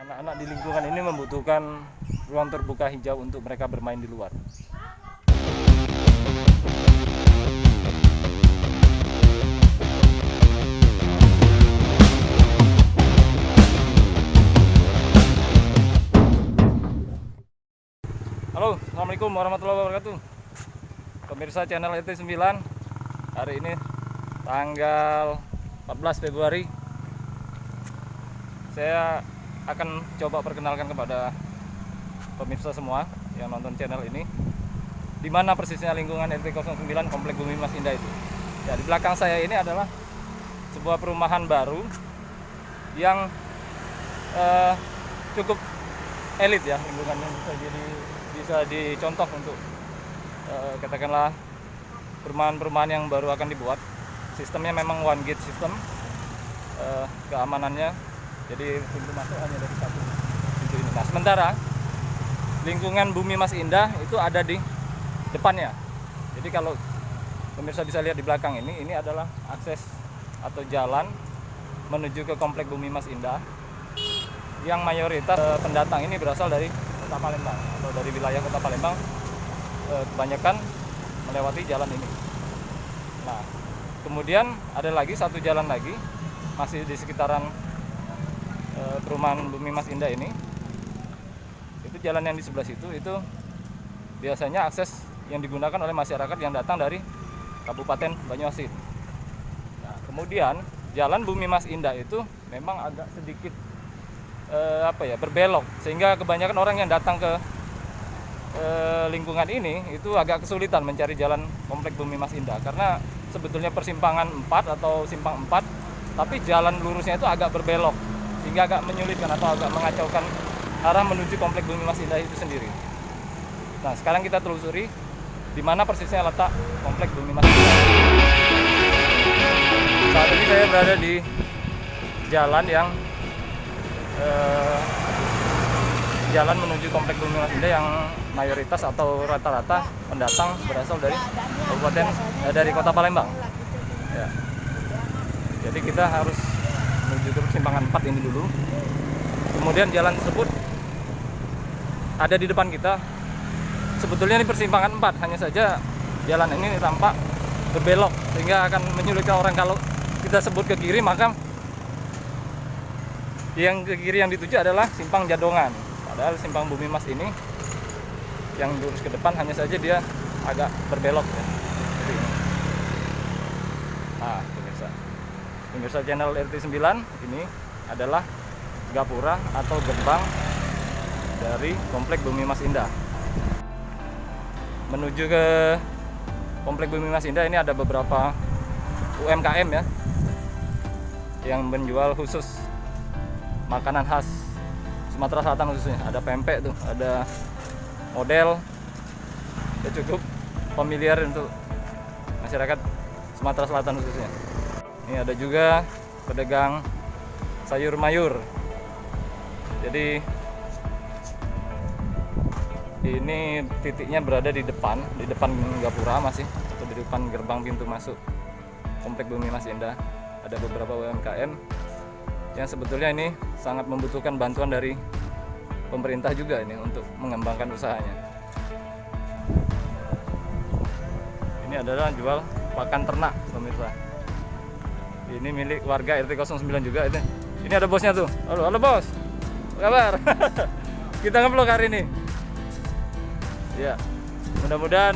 Anak-anak di lingkungan ini membutuhkan ruang terbuka hijau untuk mereka bermain di luar. Halo, Assalamualaikum warahmatullahi wabarakatuh. Pemirsa channel RT 9. Hari ini tanggal 14 Februari. Saya akan coba perkenalkan kepada pemirsa semua yang nonton channel ini di mana persisnya lingkungan RT 09 Komplek Bumi Mas Indah itu. Ya, di belakang saya ini adalah sebuah perumahan baru yang cukup elit ya, lingkungannya bisa dicontoh untuk katakanlah perumahan-perumahan yang baru akan dibuat. Sistemnya memang one gate system, keamanannya, jadi pintu masuk hanya dari satu pintu ini. Nah, sementara lingkungan Bumi Mas Indah itu ada di depannya. Jadi kalau pemirsa bisa lihat di belakang ini adalah akses atau jalan menuju ke Komplek Bumi Mas Indah yang mayoritas pendatang ini berasal dari Kota Palembang atau dari wilayah Kota Palembang, kebanyakan melewati jalan ini. Nah, kemudian ada lagi satu jalan lagi masih di sekitaran perumahan Bumi Mas Indah ini. Itu jalan yang di sebelah situ, itu biasanya akses yang digunakan oleh masyarakat yang datang dari Kabupaten Banyuasin. Nah, kemudian jalan Bumi Mas Indah itu memang agak sedikit berbelok, sehingga kebanyakan orang yang datang ke lingkungan ini itu agak kesulitan mencari jalan Komplek Bumi Mas Indah, karena sebetulnya persimpangan 4 atau simpang 4, tapi jalan lurusnya itu agak berbelok, sehingga agak menyulitkan atau agak mengacaukan arah menuju Komplek Bumi Mas Indah itu sendiri. Nah, sekarang kita telusuri di mana persisnya letak Komplek Bumi Mas Indah. Saat ini saya berada di jalan yang jalan menuju Komplek Bumi Mas Indah yang mayoritas atau rata-rata pendatang berasal dari dari Kota Palembang. Ya. Jadi kita harus menuju ke persimpangan 4 ini dulu. Kemudian jalan tersebut ada di depan kita. Sebetulnya di persimpangan 4, hanya saja jalan ini tampak berbelok sehingga akan menyulitkan orang. Kalau kita sebut ke kiri, maka yang ke kiri yang dituju adalah simpang Jadongan. Padahal simpang Bumi Mas ini yang lurus ke depan, hanya saja dia agak berbelok ya. Nah, pemirsa channel RT 9, ini adalah gapura atau gerbang dari Komplek Bumi Mas Indah. Menuju ke Komplek Bumi Mas Indah ini ada beberapa UMKM ya, yang menjual khusus makanan khas Sumatera Selatan khususnya. Ada pempek tuh, ada model, ya cukup familiar untuk masyarakat Sumatera Selatan khususnya. Ini ada juga pedagang sayur mayur. Jadi ini titiknya berada di depan gapura masih, atau di depan gerbang pintu masuk Komplek Bumi Mas Indah. Ada beberapa UMKM yang sebetulnya ini sangat membutuhkan bantuan dari pemerintah juga ini untuk mengembangkan usahanya. Ini adalah jual pakan ternak, pemirsa. Ini milik warga RT 09 juga itu. Ini ada bosnya tuh. Halo bos. Apa kabar? Kita nge-vlog hari ini. Ya. Mudah-mudahan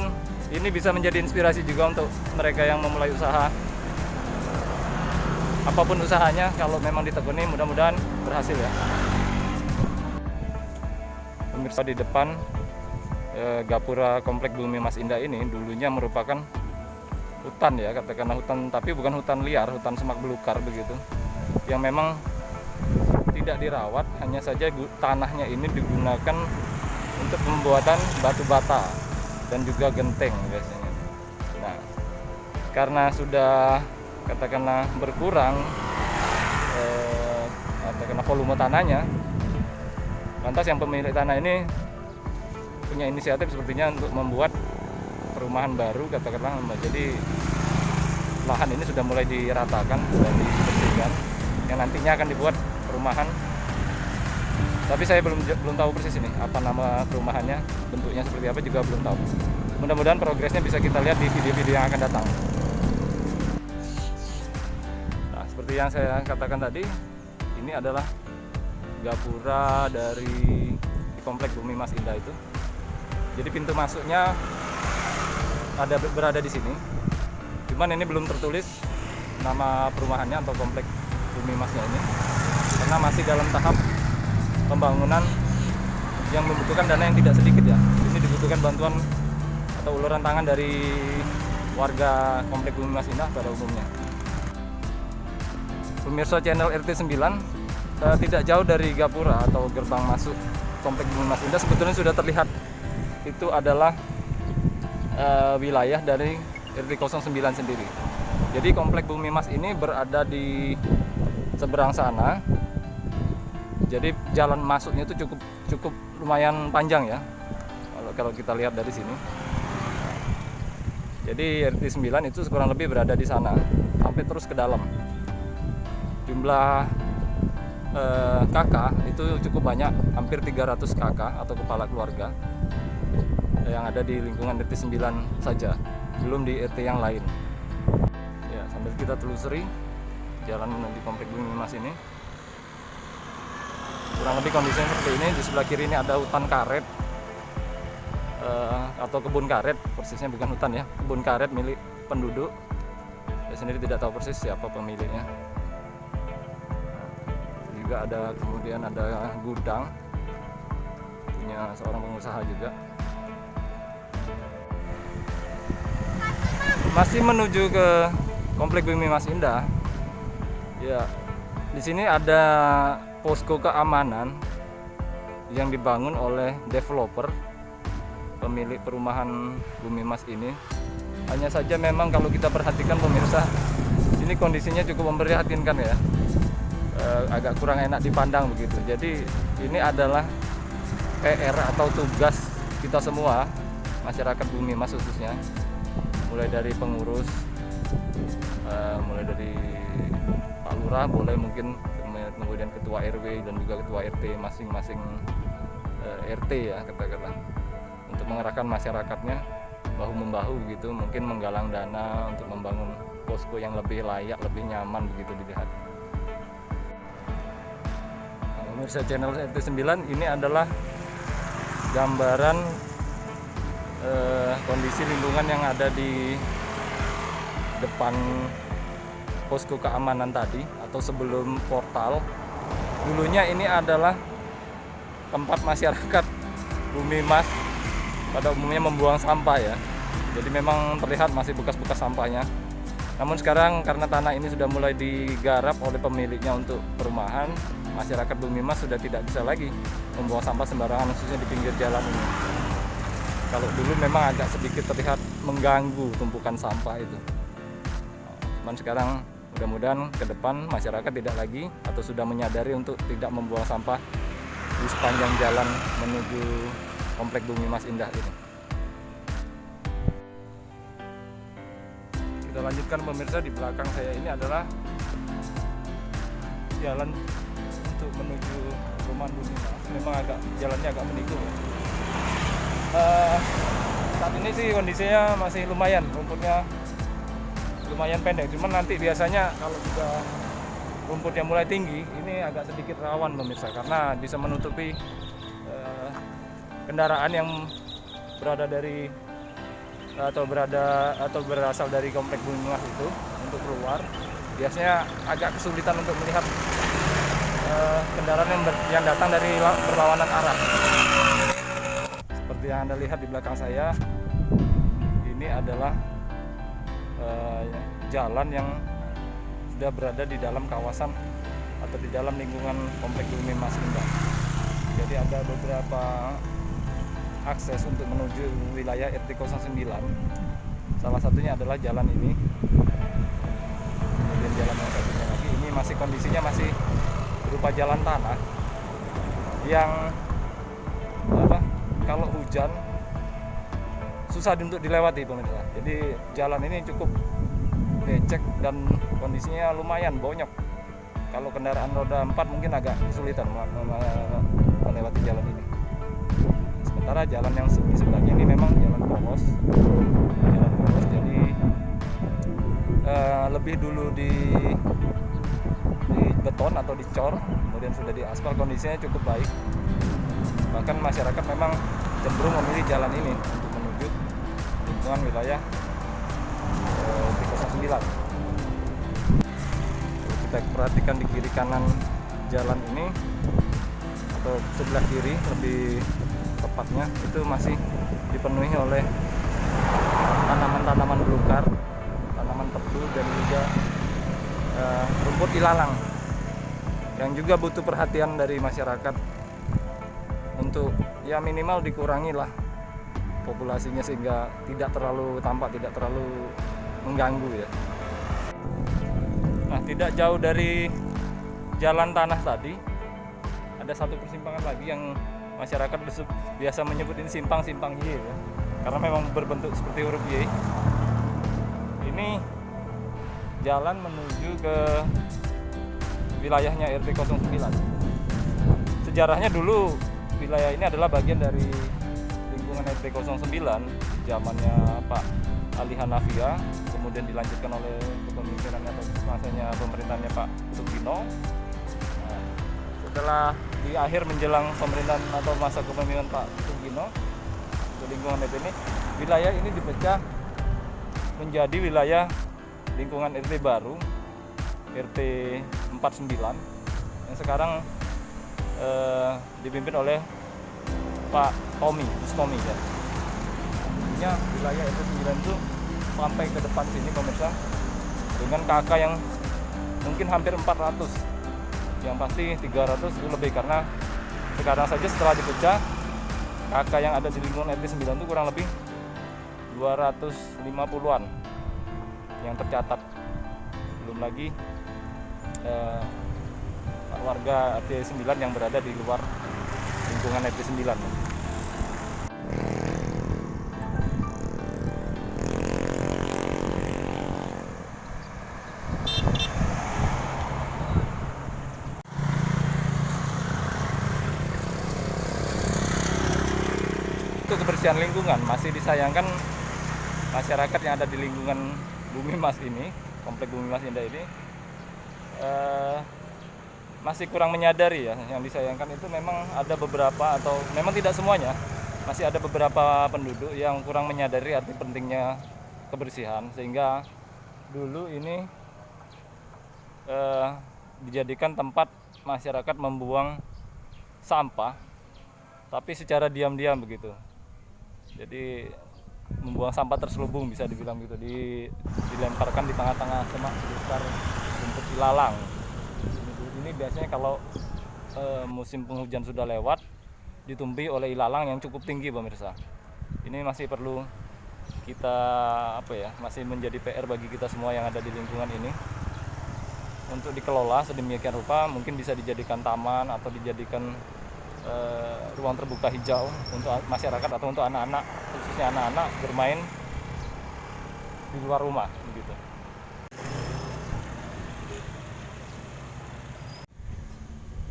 ini bisa menjadi inspirasi juga untuk mereka yang memulai usaha. Apapun usahanya, kalau memang ditekuni, mudah-mudahan berhasil ya. Pemirsa, di depan gapura Komplek Bumi Mas Indah ini dulunya merupakan hutan ya, katakanlah hutan, tapi bukan hutan liar, hutan semak belukar begitu, yang memang tidak dirawat. Hanya saja tanahnya ini digunakan untuk pembuatan batu bata dan juga genteng biasanya. Nah, karena sudah katakanlah berkurang katakanlah volume tanahnya, lantas yang pemilik tanah ini punya inisiatif sepertinya untuk membuat perumahan baru, katakanlah. Jadi lahan ini sudah mulai diratakan dan dibersihkan, yang nantinya akan dibuat perumahan Tapi saya belum tahu persis ini apa nama perumahannya, bentuknya seperti apa juga belum tahu. Mudah-mudahan progresnya bisa kita lihat di video-video yang akan datang. Nah, seperti yang saya katakan tadi, ini adalah gapura dari komplek Bumi Mas Indah itu. Jadi pintu masuknya berada di sini. Cuman ini belum tertulis nama perumahannya atau komplek Bumi Masnya ini, karena masih dalam tahap pembangunan yang membutuhkan dana yang tidak sedikit ya. Ini dibutuhkan bantuan atau uluran tangan dari warga komplek Bumi Mas Indah pada umumnya. Pemirsa channel RT 9, tidak jauh dari gapura atau gerbang masuk komplek Bumi Mas Indah sebetulnya sudah terlihat itu adalah wilayah dari RT 09 sendiri. Jadi komplek Bumi Mas ini berada di seberang sana. Jadi jalan masuknya itu cukup lumayan panjang ya, kalau kita lihat dari sini. Jadi RT 9 itu kurang lebih berada di sana sampai terus ke dalam. Jumlah kakak itu cukup banyak, hampir 300 kakak atau kepala keluarga yang ada di lingkungan RT 9 saja, belum di RT yang lain. Ya, sambil kita telusuri jalan menuju komplek Bumi Mas ini. Kurang lebih kondisinya seperti ini. Di sebelah kiri ini ada hutan karet atau kebun karet, persisnya bukan hutan ya, kebun karet milik penduduk. Saya sendiri tidak tahu persis siapa pemiliknya. Juga kemudian ada gudang punya seorang pengusaha juga. Masih menuju ke komplek Bumi Mas Indah. Ya, di sini ada posko keamanan yang dibangun oleh developer pemilik perumahan Bumi Mas ini. Hanya saja memang kalau kita perhatikan pemirsa, ini kondisinya cukup memprihatinkan ya, agak kurang enak dipandang begitu. Jadi ini adalah PR atau tugas kita semua, masyarakat Bumi Mas khususnya, mulai dari pengurus, mulai dari Pak Lurah, boleh mungkin kemudian ketua RW dan juga ketua RT masing-masing RT ya katakanlah, untuk mengerahkan masyarakatnya bahu-membahu gitu, mungkin menggalang dana untuk membangun posko yang lebih layak, lebih nyaman begitu dilihat. Nah, pemirsa channel RT 9, ini adalah gambaran kondisi lingkungan yang ada di depan posko keamanan tadi atau sebelum portal. Dulunya ini adalah tempat masyarakat Bumi Mas pada umumnya membuang sampah ya. Jadi memang terlihat masih bekas-bekas sampahnya. Namun sekarang karena tanah ini sudah mulai digarap oleh pemiliknya untuk perumahan, masyarakat Bumi Mas sudah tidak bisa lagi membuang sampah sembarangan, khususnya di pinggir jalan ini. Kalau dulu memang agak sedikit terlihat mengganggu tumpukan sampah itu. Cuman sekarang mudah-mudahan ke depan masyarakat tidak lagi atau sudah menyadari untuk tidak membuang sampah di sepanjang jalan menuju komplek Bumi Mas Indah ini. Kita lanjutkan pemirsa, di belakang saya ini adalah jalan untuk menuju rumah Bumi Mas. Memang jalannya agak menikung. Saat ini sih kondisinya masih lumayan, rumputnya lumayan pendek, cuman nanti biasanya kalau sudah rumputnya mulai tinggi ini agak sedikit rawan pemirsa, karena bisa menutupi kendaraan yang berada dari atau berasal dari komplek Bumi Mas itu untuk keluar. Biasanya agak kesulitan untuk melihat kendaraan yang datang dari berlawanan arah. Seperti yang Anda lihat di belakang saya, ini adalah jalan yang sudah berada di dalam kawasan atau di dalam lingkungan komplek Bumi Mas Indah. Jadi ada beberapa akses untuk menuju wilayah RT 09. Salah satunya adalah jalan ini. Kemudian jalan yang satunya lagi, ini masih kondisinya masih berupa jalan tanah yang kalau hujan susah untuk dilewati pemirsa. Jadi jalan ini cukup becek dan kondisinya lumayan bonyok. Kalau kendaraan roda 4 mungkin agak kesulitan melewati jalan ini. Sementara jalan yang di sebelahnya ini memang jalan poros, jadi lebih dulu di beton atau dicor, kemudian sudah diaspal, kondisinya cukup baik. Bahkan masyarakat memang cenderung memilih jalan ini untuk menuju lingkungan wilayah T09. Kita perhatikan di kiri kanan jalan ini atau sebelah kiri lebih tepatnya, itu masih dipenuhi oleh tanaman-tanaman belukar, tanaman tebu, dan juga rumput ilalang yang juga butuh perhatian dari masyarakat untuk ya minimal dikurangi lah populasinya sehingga tidak terlalu tampak, tidak terlalu mengganggu ya. Nah, tidak jauh dari jalan tanah tadi ada satu persimpangan lagi yang masyarakat biasa menyebut ini simpang Y ya, karena memang berbentuk seperti huruf Y. Ini jalan menuju ke wilayahnya RT 09. Sejarahnya dulu wilayah ini adalah bagian dari lingkungan RT 09 zamannya Pak Ali Hanafia, kemudian dilanjutkan oleh kepemimpinan atau masanya pemerintahannya Pak Sugino. Nah, setelah di akhir menjelang pemerintahan atau masa kepemimpinan Pak Sugino, untuk lingkungan RT ini, wilayah ini dipecah menjadi wilayah lingkungan RT baru, RT 49, yang sekarang dipimpin oleh Pak Tommy ya. Artinya wilayah RT 9 itu sampai ke depan sini pemirsa dengan KK yang mungkin hampir 400, yang pasti 300 itu lebih, karena sekarang saja setelah dipecah KK yang ada di lingkungan RT 9 itu kurang lebih 250-an yang tercatat, belum lagi warga RT 9 yang berada di luar lingkungan RT 9. Untuk kebersihan lingkungan masih disayangkan masyarakat yang ada di lingkungan Bumi Mas ini, Komplek Bumi Mas Indah ini masih kurang menyadari ya. Yang disayangkan itu memang ada beberapa, atau memang tidak semuanya, masih ada beberapa penduduk yang kurang menyadari arti pentingnya kebersihan, sehingga dulu ini dijadikan tempat masyarakat membuang sampah, tapi secara diam-diam begitu. Jadi membuang sampah terselubung, bisa dibilang gitu, dilemparkan di tengah-tengah semak belukar, rumput ilalang. Ini biasanya kalau musim penghujan sudah lewat, ditumbuhi oleh ilalang yang cukup tinggi pemirsa. Ini masih perlu kita masih menjadi PR bagi kita semua yang ada di lingkungan ini untuk dikelola sedemikian rupa, mungkin bisa dijadikan taman atau dijadikan ruang terbuka hijau untuk masyarakat atau untuk anak-anak, khususnya anak-anak bermain di luar rumah begitu.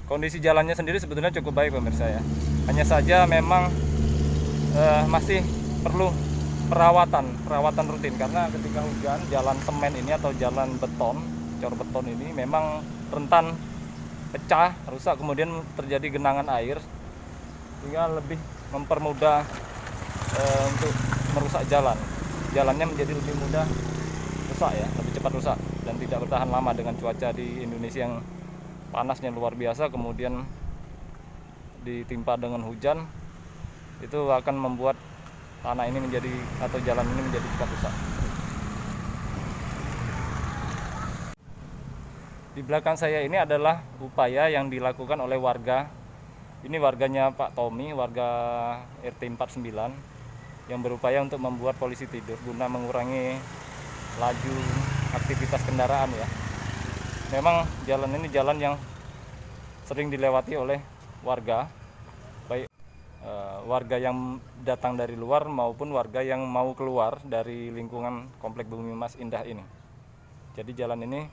Kondisi jalannya sendiri sebetulnya cukup baik pemirsa ya. Hanya saja memang masih perlu perawatan rutin, karena ketika hujan jalan semen ini atau jalan beton, cor beton ini memang rentan pecah, rusak, kemudian terjadi genangan air, sehingga lebih mempermudah untuk merusak jalan. Jalannya menjadi lebih mudah rusak ya, lebih cepat rusak dan tidak bertahan lama dengan cuaca di Indonesia yang panasnya luar biasa, kemudian ditimpa dengan hujan, itu akan membuat tanah ini atau jalan ini menjadi cepat rusak. Di belakang saya ini adalah upaya yang dilakukan oleh warga. Ini warganya Pak Tommy, warga RT 49, yang berupaya untuk membuat polisi tidur guna mengurangi laju aktivitas kendaraan ya. Memang jalan ini jalan yang sering dilewati oleh warga, baik warga yang datang dari luar maupun warga yang mau keluar dari lingkungan Komplek Bumi Mas Indah ini. Jadi jalan ini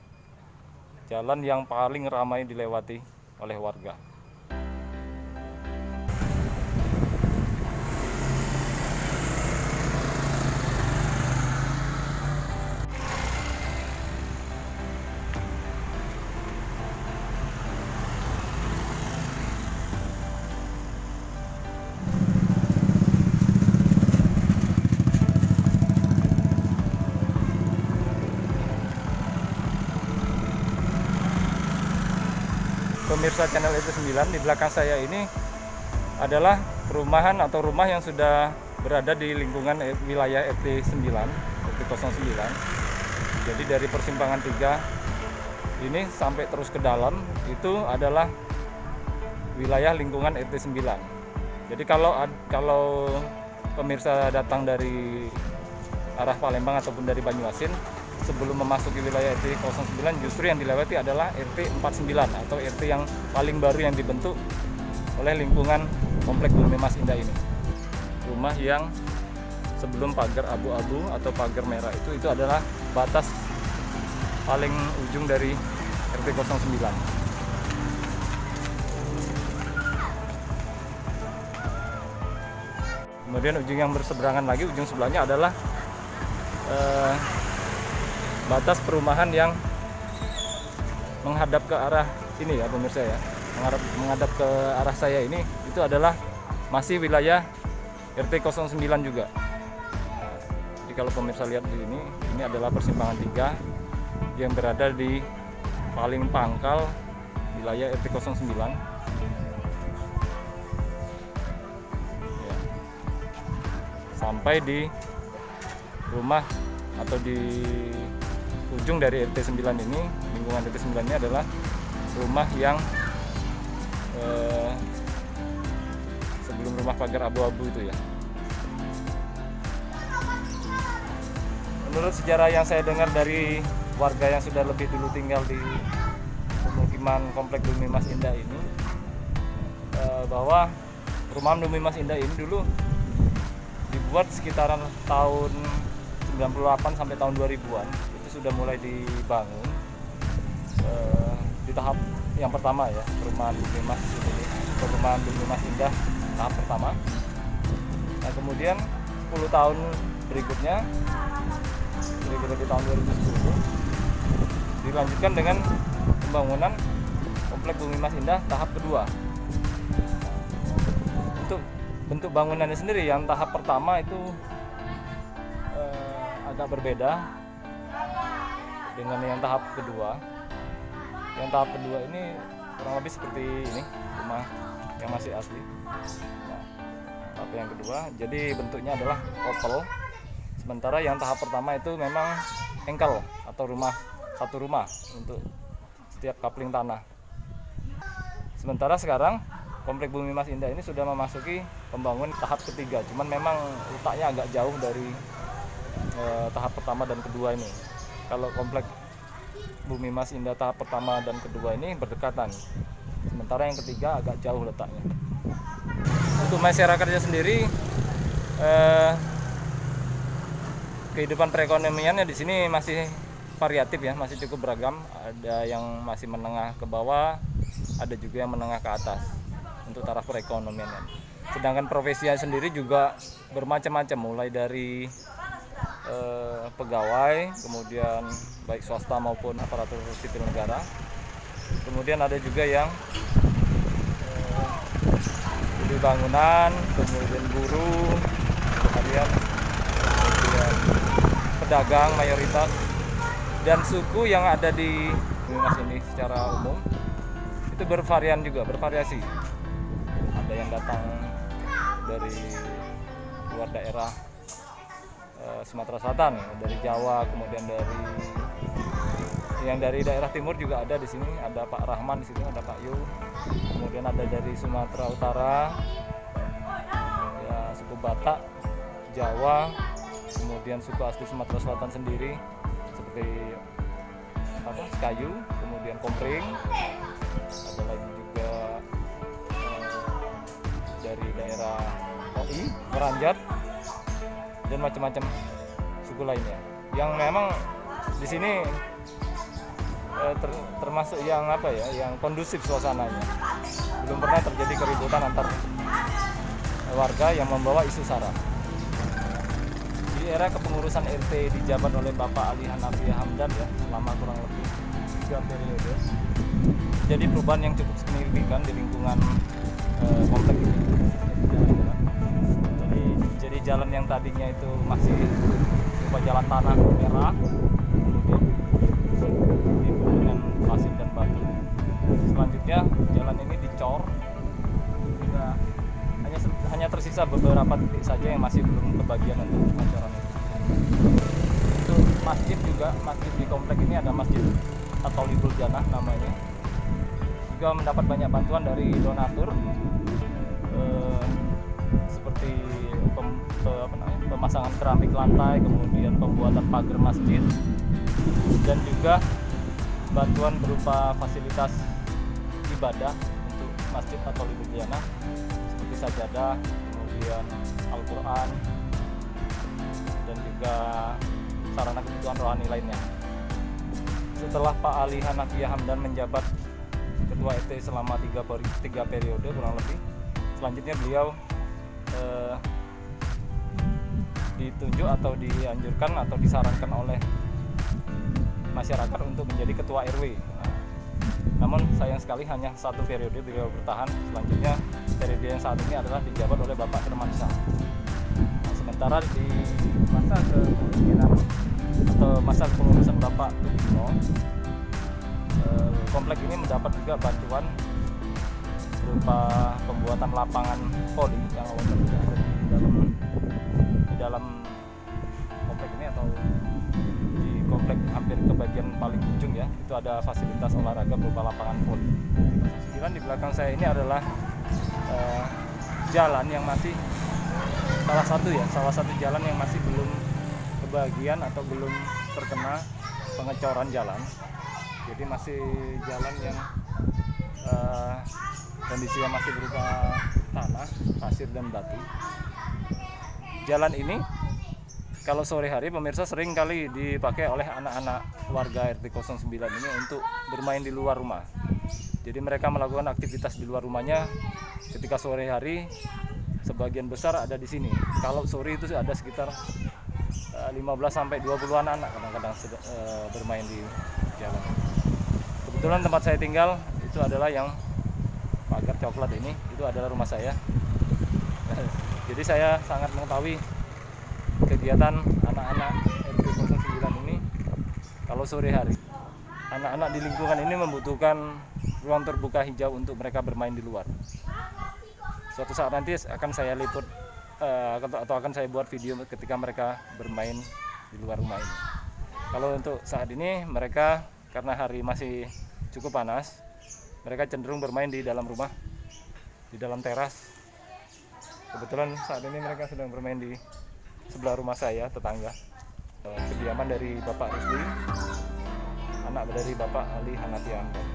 jalan yang paling ramai dilewati oleh warga. Pemirsa channel RT9, di belakang saya ini adalah perumahan atau rumah yang sudah berada di lingkungan wilayah RT9, RT09. Jadi dari persimpangan 3 ini sampai terus ke dalam itu adalah wilayah lingkungan RT9. Jadi kalau pemirsa datang dari arah Palembang ataupun dari Banyuasin, sebelum memasuki wilayah RT09 justru yang dilewati adalah RT49 atau RT yang paling baru yang dibentuk oleh lingkungan Komplek Bumi Mas Indah ini. Rumah yang sebelum pagar abu-abu atau pagar merah itu adalah batas paling ujung dari RT09. Kemudian ujung yang berseberangan lagi, ujung sebelahnya adalah batas perumahan yang menghadap ke arah ini ya pemirsa ya, menghadap ke arah saya ini, itu adalah masih wilayah RT09 juga. Jadi kalau pemirsa lihat di ini adalah persimpangan 3 yang berada di paling pangkal wilayah RT09 ya, sampai di rumah atau di ujung dari RT9 ini, lingkungan RT9 ini adalah rumah yang sebelum rumah pagar abu-abu itu ya. Menurut sejarah yang saya dengar dari warga yang sudah lebih dulu tinggal di pemukiman Komplek Bumi Mas Indah ini, bahwa perumahan Bumi Mas Indah ini dulu dibuat sekitaran tahun 98 sampai tahun 2000-an. Sudah mulai dibangun di tahap yang pertama ya, perumahan Bumi Mas Indah tahap pertama. Nah kemudian 10 tahun berikutnya di tahun 2010 dilanjutkan dengan pembangunan Komplek Bumi Mas Indah tahap kedua. Untuk bentuk bangunannya sendiri, yang tahap pertama itu agak berbeda dengan yang tahap kedua. Yang tahap kedua ini kurang lebih seperti ini, rumah yang masih asli. Nah, tahap yang kedua jadi bentuknya adalah oval. Sementara yang tahap pertama itu memang engkel atau satu rumah untuk setiap kapling tanah. Sementara sekarang Komplek Bumi Mas Indah ini sudah memasuki pembangunan tahap ketiga, cuman memang letaknya agak jauh dari tahap pertama dan kedua ini. Kalau Komplek Bumi Mas Indah tahap pertama dan kedua ini berdekatan, sementara yang ketiga agak jauh letaknya. Untuk masyarakatnya sendiri, kehidupan perekonomiannya di sini masih variatif ya, masih cukup beragam. Ada yang masih menengah ke bawah, ada juga yang menengah ke atas untuk taraf perekonomiannya. Sedangkan profesinya sendiri juga bermacam-macam, mulai dari pegawai, kemudian baik swasta maupun aparatur sipil negara. Kemudian ada juga yang di bangunan, kemudian buruh, kemudian pedagang mayoritas, dan suku yang ada di Mas ini secara umum itu bervariasi. Ada yang datang dari luar daerah Sumatera Selatan, dari Jawa, kemudian dari daerah timur juga ada di sini. Ada Pak Rahman di sini, ada Pak Yu. Kemudian ada dari Sumatera Utara, ya suku Batak, Jawa, kemudian suku asli Sumatera Selatan sendiri seperti Kayu, kemudian Kompring. Ada lagi juga dari daerah OI, Meranjat, dan macam-macam suku lainnya yang memang di sini termasuk yang apa ya, yang kondusif suasananya. Belum pernah terjadi keributan antar warga yang membawa isu sara. Di era kepengurusan RT dijabat oleh Bapak Ali Hanafi Hamdan ya, selama kurang lebih 3 periode. Jadi perubahan yang cukup signifikan di lingkungan komplek ini. Jadi jalan yang tadinya itu masih berupa jalan tanah merah, kemudian dibuat dengan pasir dan batu. Selanjutnya jalan ini dicor, hanya tersisa beberapa titik saja yang masih belum kebagian untuk pencoran itu. Untuk masjid juga, masjid di komplek ini ada Masjid At-Thalibul Jannah namanya. Juga mendapat banyak bantuan dari donatur, seperti pemasangan keramik lantai, kemudian pembuatan pagar masjid, dan juga bantuan berupa fasilitas ibadah untuk Masjid At-Thalibul Jannah seperti sajadah, kemudian Al-Quran, dan juga sarana kebutuhan rohani lainnya. Setelah Pak Ali Hanafi Hamdan menjabat Ketua RT selama 3 periode kurang lebih, selanjutnya beliau ditunjuk atau dianjurkan atau disarankan oleh masyarakat untuk menjadi Ketua RW. Namun sayang sekali hanya 1 periode beliau bertahan. Selanjutnya periode yang saat ini adalah dijabat oleh Bapak Firmansyah. Sementara di masa kepemimpinan atau masa kepengurusan Bapak Tugino, komplek ini mendapat juga bantuan berupa pembuatan lapangan voli yang awalnya tidak ada di dalam komplek ini, atau di komplek hampir ke bagian paling ujung ya, itu ada fasilitas olahraga berupa lapangan voli. Kemudian di belakang saya ini adalah jalan yang masih salah satu jalan yang masih belum kebagian atau belum terkena pengecoran jalan. Jadi masih jalan yang kondisinya masih berupa tanah, pasir dan batu. Jalan ini kalau sore hari pemirsa sering kali dipakai oleh anak-anak warga RT 09 ini untuk bermain di luar rumah. Jadi mereka melakukan aktivitas di luar rumahnya ketika sore hari, sebagian besar ada di sini. Kalau sore itu ada sekitar 15 sampai 20 anak kadang-kadang bermain di jalan. Kebetulan tempat saya tinggal itu adalah yang pagar coklat ini, itu adalah rumah saya. Jadi saya sangat mengetahui kegiatan anak-anak RT 09 ini kalau sore hari. Anak-anak di lingkungan ini membutuhkan ruang terbuka hijau untuk mereka bermain di luar. Suatu saat nanti akan saya liput atau akan saya buat video ketika mereka bermain di luar rumah ini. Kalau untuk saat ini mereka karena hari masih cukup panas, mereka cenderung bermain di dalam rumah, di dalam teras. Kebetulan saat ini mereka sedang bermain di sebelah rumah saya, tetangga. Kediaman dari Bapak Rusli, anak dari Bapak Ali Hanafi Hamdan.